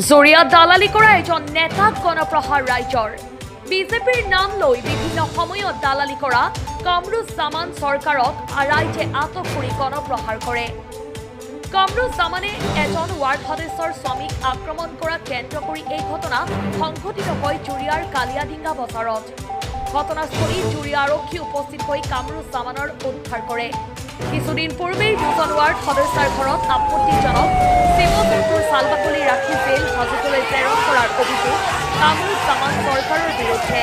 জৰিয়া দালালি কৰা এজন নেতাক গণপ্ৰহাৰ ৰাইজৰ বিজেপিৰ নাম লৈ বিভিন্ন সময়ত দালালি কৰা কামৰুজ্জামান চৰকাৰক ৰাইজে আটক কৰি গণপ্ৰহাৰ কৰে। কামৰুজ্জামানে এজন ৱাৰ্ড সদস্যৰ স্বামীক আক্ৰমণ কৰা কেন্দ্ৰ কৰি এই ঘটনা সংঘটিত হয় জুৰিয়াৰ কালিয়াডিঙ্গা বজাৰত। ঘটনাস্থলীত জুৰিয়া আৰক্ষী উপস্থিত হৈ কামৰুজ্জামানৰ উদ্ধাৰ কৰে। কিছুদিন পূৰ্বেই দুজন ৱাৰ্ড সদস্যৰ ঘৰত আপত্তিজনক শিৱচন্দ্ৰৰ চালবাকলি ৰাখি জেল হাজতলৈ প্ৰেৰণ কৰাৰ অভিযোগ কামৰুজ্জামান চৰকাৰৰ বিৰুদ্ধে।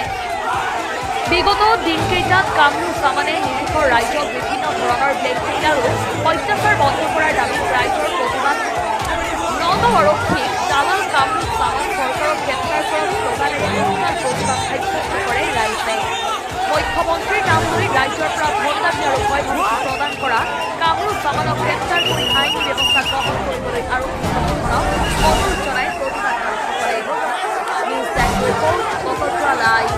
বিগত দিনকেইটাত কামৰুজ্জামানে নিৰীহৰ ৰাইজক বিভিন্ন ধৰণৰ ব্লেকমেইল আৰু অত্যাচাৰ বন্ধ কৰাৰ দাবীত ৰাইজৰ প্ৰতিবাদ নগাঁও আৰক্ষীক দালাল কামৰুজ্জামান চৰকাৰক গ্ৰেপ্তাৰ কৰাৰ শ্লোগানেৰে প্ৰতিবাদ সাব্যস্ত কৰে ৰাইজে। মুখ্যমন্ত্ৰীৰ নাম লৈ ৰাইজৰ পৰা ভোটদাবী আৰু ভয়ভীতি প্ৰদান কৰা কামৰুজ্জামানক গ্ৰেপ্তাৰ কৰি আইনী ব্যৱস্থা গ্ৰহণ কৰিবলৈ আৰক্ষী প্ৰশাসনক অনুৰোধ জনাই প্ৰতিবাদকাৰীসকলে। নিউজ ডেস্ক ৰিপৰ্ট ককটৰা লাইভ।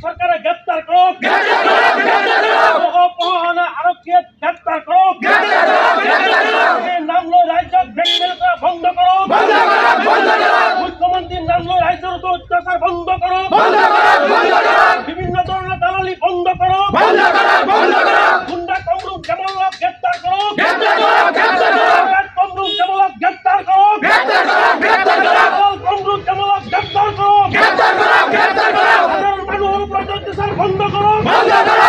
সরকারে গ্রেপ্তার করো, গ্রেপ্তার করো, নাম লো রাজ্যক ব্ল্যাকমেল করা বন্ধ করো, মুখ্যমন্ত্রীর নাম লো রাজ্যের উপর অত্যাচার বন্ধ করো, বিভিন্ন ধরনের দালালি বন্ধ করো, গুন্ডা কামরুল জামালক গ্রেপ্তার করো, কামরুল জামালক গ্রেপ্তার করো, কামরুল জামালক গ্রেপ্তার করো, সাধারণ মানুষের উপর অত্যাচার বন্ধ করো, সাধারণ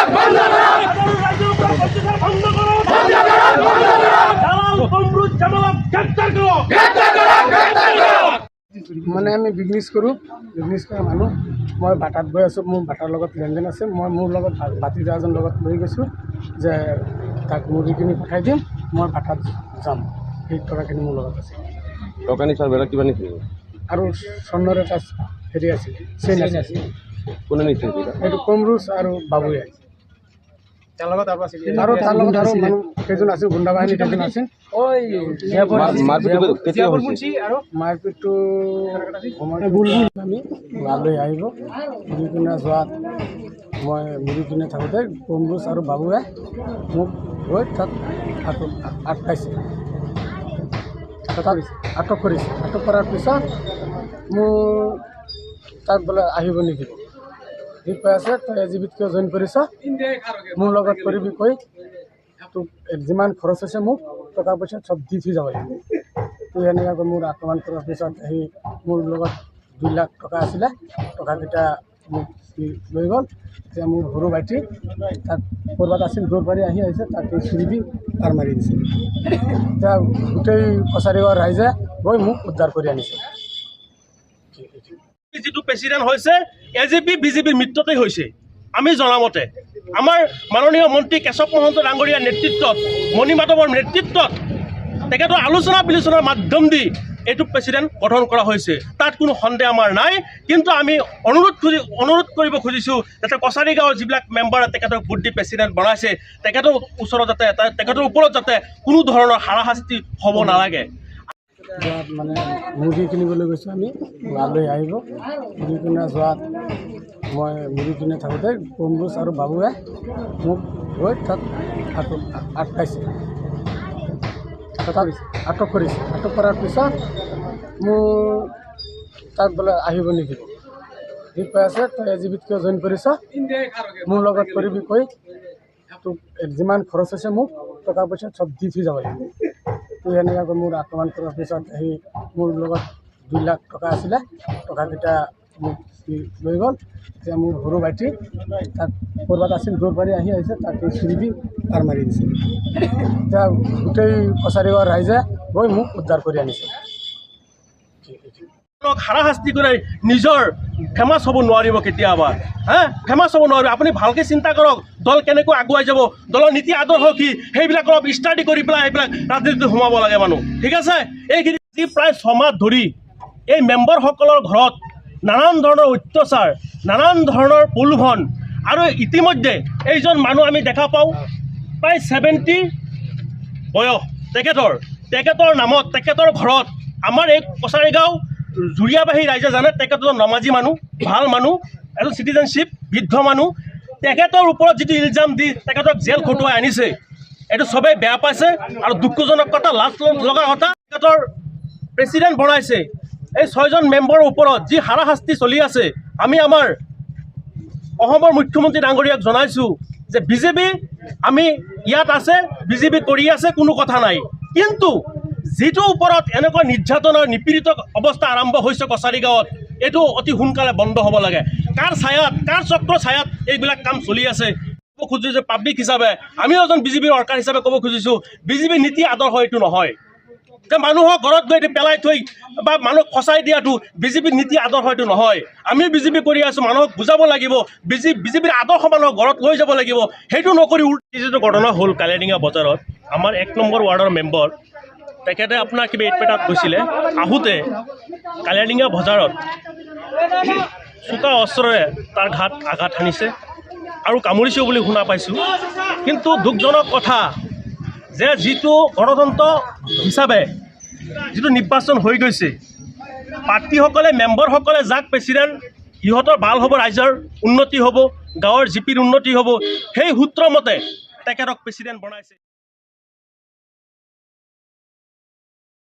রাজ্যের উপর অত্যাচার বন্ধ করো, দালাল কামরুল জামালক গ্রেপ্তার করো। মানে আমি বিজনেছ কৰোঁ, বিজনেছ কৰা মানুহ। মই বাটাত গৈ আছোঁ, মোৰ বাটাৰ লগত লেনদেন আছে। মই মোৰ লগত ভাতিজাজনৰ লগত লৈ গৈছোঁ যে তাক মুড়ি কিনি পঠাই দিম, মই বাটাত যাম। সেই টকাখিনি মোৰ লগত আছে। টকা নিচাৰ বেলেগ কিবা নিছিল আৰু স্বৰ্ণৰ এটা হেৰি আছিল, চেইন আছে। কোনে নিছিল? সেইটো কমৰুজ আৰু বাবুৱে। আৰু তাৰ লগত আৰু মানুহ কেইজন আছিল, গুণ্ডা বাহিনী কেইজন আছিল। মাৰপিটটো বুলবুল আমি লালৈ আহিব মুড়ি কিনা যোৱাত মই মুড়ি কিনে থাকোঁতে কমৰুজ আৰু বাবুৱে মোক গৈ তাত আটকাইছে, তাত আটক কৰিছে। আটক কৰাৰ পিছত মোৰ তাত বোলে আহিব নেকি, সি কৈ আছে তই এজিবিত কিয় জইন কৰিছ, মোৰ লগত কৰিবি কৈ তোক যিমান খৰচ হৈছে মোক টকা পইচা চব দি থৈ যাব লাগিব। তো এনেকৈ মোৰ আক্ৰমণ কৰাৰ পিছত সেই মোৰ লগত 2 লাখ টকা আছিলে, টকাকেইটা মোক লৈ গ'ল। এতিয়া মোৰ সৰু ভাইটি তাত ক'ৰবাত আছিল, দৌৰ পাৰি আহি আহিছে, তাতে চুৰি দি তাৰ মাৰি দিছে। এতিয়া গোটেই কছাৰীগাঁৱৰ ৰাইজে গৈ মোক উদ্ধাৰ কৰি আনিছে। যিটো প্ৰেচিডেণ্ট হৈছে এজিপি বিজেপিৰ মিত্ৰতেই হৈছে। আমি জনামতে আমাৰ মাননীয় মন্ত্ৰী কেশৱ মহন্ত ডাঙৰীয়াৰ নেতৃত্বত, মণি মাধৱৰ নেতৃত্বত তেখেতৰ আলোচনা বিলোচনাৰ মাধ্যম দি এইটো প্ৰেচিডেণ্ট গঠন কৰা হৈছে, তাত কোনো সন্দেহ আমাৰ নাই। কিন্তু আমি অনুৰোধ কৰিব খুজিছোঁ যাতে কছাৰীগাঁৱৰ যিবিলাক মেম্বাৰে তেখেতক ভোট দি প্ৰেচিডেণ্ট বনাইছে, তেখেতৰ ওচৰত যাতে তেখেতৰ ওপৰত যাতে কোনো ধৰণৰ হাৰাশাস্তি হ'ব নালাগে। যোৱাত মানে মুড়ি কিনিবলৈ গৈছোঁ আমি, লালৈ আহিব মুড়ি কিনা যোৱাত মই মুড়ি কিনে থাকোঁতে কমৰুজ আৰু বাবুৱে মোক গৈ তাত আটকাইছে, তাত আটক কৰিছে। আটক কৰাৰ পিছত মোৰ তাত বোলে আহিব নেকি, সি কৈ আছে তই এজিবিত কিয় জইন কৰিছ, মোৰ লগত কৰিবি কৈ তোক যিমান খৰচ হৈছে মোক টকা পইচা চব দি থৈ যাব লাগিব। তো এনেকৈ মোৰ আক্ৰমণ কৰাৰ পিছত সেই মোৰ লগত 2 লাখ টকা আছিলে, টকাকেইটা মোক লৈ গ'ল। এতিয়া মোৰ সৰু ভাইটি তাত ক'ৰবাত আছিল, দৌৰ পাৰি আহি আহিছে, তাতে চুৰি দি তাৰ মাৰি দিছে। এতিয়া গোটেই কছাৰীগাঁৱৰ ৰাইজে গৈ মোক উদ্ধাৰ কৰি আনিছে। হাৰাশাস্তি কৰি নিজৰ ফেমাছ হ'ব নোৱাৰিব কেতিয়াবা, ফেমাছ হ'ব নোৱাৰিব। আপুনি ভালকৈ চিন্তা কৰক, দল কেনেকৈ আগুৱাই যাব, দলৰ নীতি আদৰ্শ কি, সেইবিলাক অলপ ষ্টাডি কৰি পেলাই সেইবিলাক ৰাজনীতিত সোমাব লাগে মানুহ, ঠিক আছে। এইখিনি প্ৰায় 6 মাহ ধৰি এই মেম্বাৰসকলৰ ঘৰত নানান ধৰণৰ অত্যাচাৰ, নানান ধৰণৰ প্ৰলোভন, আৰু ইতিমধ্যে এইজন মানুহ আমি দেখা পাওঁ প্ৰায় 70 বয়স তেখেতৰ নামত, তেখেতৰ ঘৰত আমাৰ এই কছাৰীগাঁও জুৰিয়াবাহী ৰাইজে জানে তেখেত এজন নামাজি মানুহ, ভাল মানুহ, এজন চিটিজেনশ্বিপ বৃদ্ধ মানুহ। তেখেতৰ ওপৰত যিটো ইলজাম দি তেখেতক জেল খটুৱাই আনিছে এইটো চবেই বেয়া পাইছে আৰু দুখজনক কথা লাজ লগা কথা তেখেতৰ প্ৰেচিডেণ্ট বনাইছে এই 6জন মেম্বাৰৰ ওপৰত যি হাৰাশাস্তি চলি আছে আমি আমাৰ অসমৰ মুখ্যমন্ত্ৰী ডাঙৰীয়াক জনাইছোঁ যে বিজেপি আমি ইয়াত আছে বিজেপি কৰি আছে কোনো কথা নাই কিন্তু যিটো ওপৰত এনেকুৱা নিৰ্যাতনৰ নিপীড়িত অৱস্থা আৰম্ভ হৈছে কছাৰী গাঁৱত এইটো অতি সোনকালে বন্ধ হ'ব লাগে কাৰ ছায়াত কাৰ চক্ৰ ছায়াত এইবিলাক কাম চলি আছে ক'ব খুজিছোঁ যে পাব্লিক হিচাপে আমিও এজন বিজেপিৰ ৱৰ্কাৰ হিচাপে ক'ব খুজিছোঁ বিজেপিৰ নীতি আদৰ্শ এইটো নহয় যে মানুহক ঘৰত গৈ পেলাই থৈ বা মানুহক ফচাই দিয়াটো বিজেপিৰ নীতি আদৰ্শ এইটো নহয় আমি বিজেপি কৰি আছোঁ মানুহক বুজাব লাগিব বিজেপিৰ আদৰ্শ মানুহক ঘৰত লৈ যাব লাগিব সেইটো নকৰি যিটো ঘটনা হ'ল কালিয়াডিঙা বজাৰত আমাৰ 1 নম্বৰ ৱাৰ্ডৰ মেম্বাৰ তেখেতে আপোনাৰ কিবা ইটপেটাত গৈছিলে আহোঁতে কালিয়াডিঙা বজাৰত চোকা অস্ত্ৰৰে তাৰ ঘাট আঘাত সানিছে আৰু কামুৰিছেও বুলি শুনা পাইছোঁ কিন্তু দুখজনক কথা যে যিটো গণতন্ত্ৰ হিচাপে যিটো নিৰ্বাচন হৈ গৈছে প্ৰাৰ্থীসকলে মেম্বাৰসকলে যাক প্ৰেচিডেণ্ট সিহঁতৰ ভাল হ'ব ৰাইজৰ উন্নতি হ'ব গাঁৱৰ জিপিৰ উন্নতি হ'ব সেই সূত্ৰমতে তেখেতক প্ৰেচিডেণ্ট বনাইছে